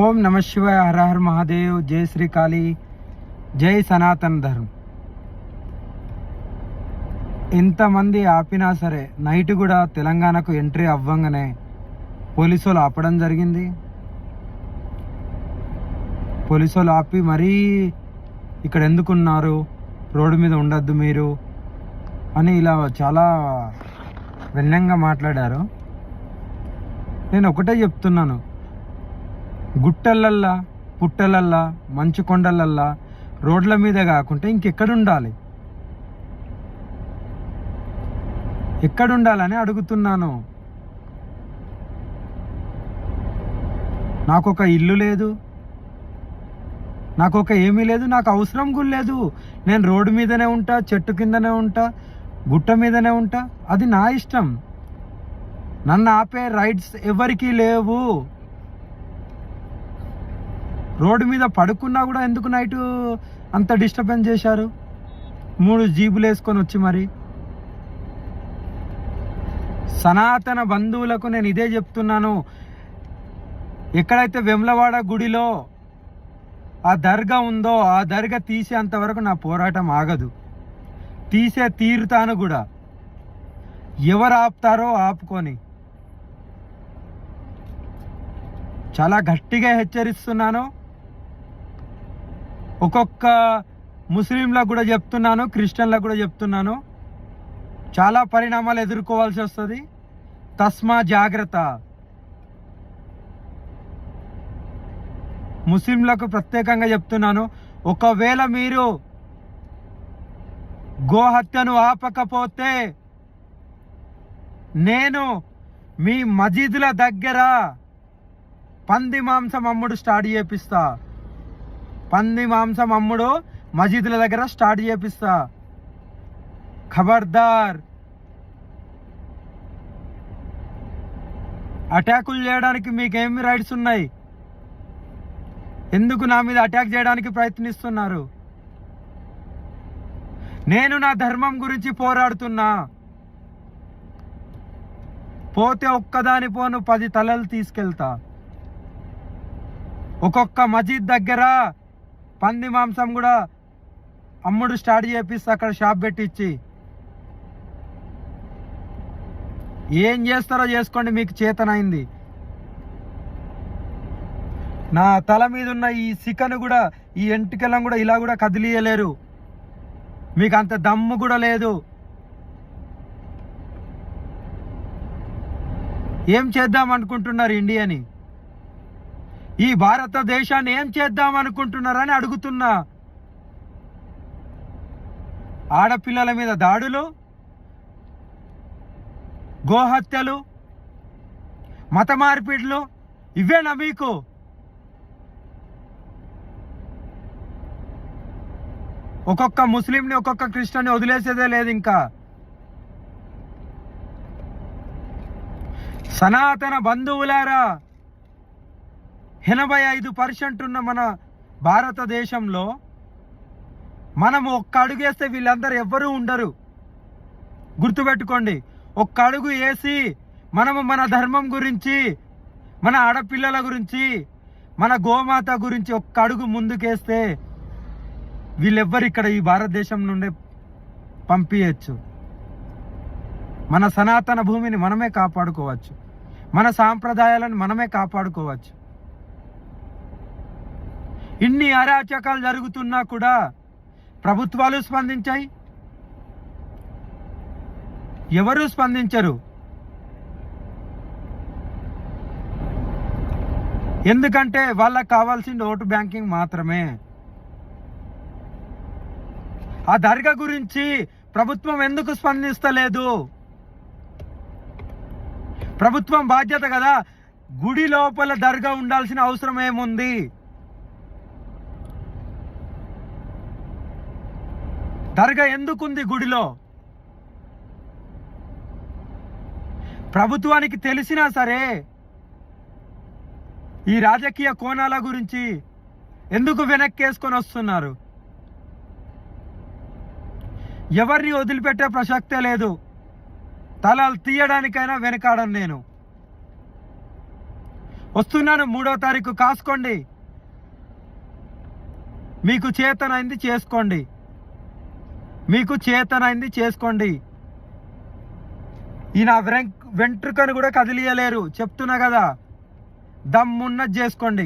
ఓం నమ శివాయ, హర హర మహాదేవ్, జై శ్రీకాళి, జై సనాతన ధర్మం. ఎంతమంది ఆపినా సరే నైట్ కూడా తెలంగాణకు ఎంట్రీ అవ్వంగానే పోలీసు వాళ్ళు ఆపడం జరిగింది. పోలీసు వాళ్ళు ఆపి మరీ ఇక్కడ ఎందుకున్నారు, రోడ్డు మీద ఉండొద్దు మీరు అని ఇలా చాలా వ్యంగ్యంగా మాట్లాడారు. నేను ఒకటే చెప్తున్నాను, గుట్టలల్లా, పుట్టలల్లా, మంచు కొండలల్లా, రోడ్ల మీద కాకుండా ఇంకెక్కడుండాలి, ఎక్కడుండాలని అడుగుతున్నాను. నాకు ఒక ఇల్లు లేదు, నాకు ఒక ఏమీ లేదు, నాకు అవసరం కూడా లేదు. నేను రోడ్డు మీదనే ఉంటా, చెట్టు కిందనే ఉంటా, గుట్ట మీదనే ఉంటా, అది నా ఇష్టం. నన్ను ఆపే రైట్స్ ఎవరికీ లేవు. రోడ్డు మీద పడుకున్నా కూడా ఎందుకు నైటు అంత డిస్టర్బెన్స్ చేశారు? 3 జీబులు వేసుకొని వచ్చి మరి. సనాతన బంధువులకు నేను ఇదే చెప్తున్నాను, ఎక్కడైతే వెమ్లవాడ గుడిలో ఆ దర్గా ఉందో ఆ దర్గా తీసేంత వరకు నా పోరాటం ఆగదు. తీసే తీరుతాను కూడా. ఎవరు ఆపుతారో ఆపుకొని. చాలా గట్టిగా హెచ్చరిస్తున్నాను. ఒక్కొక్క ముస్లింలకు కూడా చెప్తున్నాను, క్రిస్టియన్లకు కూడా చెప్తున్నాను, చాలా పరిణామాలు ఎదుర్కోవాల్సి వస్తుంది. తస్మా జాగ్రత్త. ముస్లింలకు ప్రత్యేకంగా చెప్తున్నాను, ఒకవేళ మీరు గోహత్యను ఆపకపోతే నేను మీ మసీదుల దగ్గర పంది మాంసం అమ్ముడు స్టార్ట్ చేపిస్తా. పంది మాంసం అమ్ముడు మసీదుల దగ్గర స్టార్ట్ చేపిస్తా. ఖబర్దార్. అటాకులు చేయడానికి మీకేమి రైట్స్ ఉన్నాయి? ఎందుకు నా మీద అటాక్ చేయడానికి ప్రయత్నిస్తున్నారు? నేను నా ధర్మం గురించి పోరాడుతున్నా. పోతే ఒక్కదాని పోను 10 తలలు తీసుకెళ్తా. ఒక్కొక్క మసీద్ దగ్గర పంది మాంసం కూడా అమ్ముడు స్టార్ట్ చేపిస్తా, అక్కడ షాప్ పెట్టించి. ఏం చేస్తారో చేసుకోండి, మీకు చేతనైంది. నా తల మీద ఉన్న ఈ సికను కూడా, ఈ ఎంటికలను కూడా ఇలా కూడా కదిలియలేరు. మీకు అంత దమ్ము కూడా లేదు. ఏం చేద్దాం అనుకుంటున్నారు ఇండియాని? ఈ భారతదేశాన్ని ఏం చేద్దాం అనుకుంటున్నారని అడుగుతున్నా. ఆడపిల్లల మీద దాడులు, గోహత్యలు, మత మార్పిడులు, ఇవేనా మీకు? ఒక్కొక్క ముస్లింని, ఒక్కొక్క క్రిస్టియన్ని వదిలేసేదే లేదు. ఇంకా సనాతన బంధువులారా, 85% ఉన్న మన భారతదేశంలో మనము ఒక్క అడుగు వేస్తే వీళ్ళందరూ ఎవ్వరూ ఉండరు. గుర్తుపెట్టుకోండి. ఒక్క అడుగు వేసి మనము మన ధర్మం గురించి, మన ఆడపిల్లల గురించి, మన గోమాత గురించి ఒక్క అడుగు ముందుకేస్తే వీళ్ళెవ్వరు ఇక్కడ ఈ భారతదేశం నుండి పంపించచ్చు. మన సనాతన భూమిని మనమే కాపాడుకోవచ్చు, మన సాంప్రదాయాలను మనమే కాపాడుకోవచ్చు. ఇన్ని అరాచకాలు జరుగుతున్నా కూడా ప్రభుత్వాలు స్పందించాయి, ఎవరూ స్పందించరు. ఎందుకంటే వాళ్ళకి కావాల్సింది ఓటు బ్యాంకింగ్ మాత్రమే. ఆ దర్గా గురించి ప్రభుత్వం ఎందుకు స్పందిస్తలేదు? ప్రభుత్వం బాధ్యత కదా. గుడి లోపల దర్గా ఉండాల్సిన అవసరం ఏముంది? దర్గా ఎందుకుంది గుడిలో? ప్రభుత్వానికి తెలిసినా సరే ఈ రాజకీయ కోణాల గురించి ఎందుకు వెనక్కేసుకొని వస్తున్నారు? ఎవరిని వదిలిపెట్టే ప్రసక్తే లేదు. తలలు తీయడానికైనా వెనకాడను నేను. వస్తున్నాను 3వ తారీఖు, కాసుకోండి. మీకు చేతనైంది చేసుకోండి, మీకు చేతనైంది చేసుకోండి. ఈ నా వెంట్రుకను కూడా కదిలియలేరు, చెప్తున్నా కదా. దమ్మున్నది చేసుకోండి.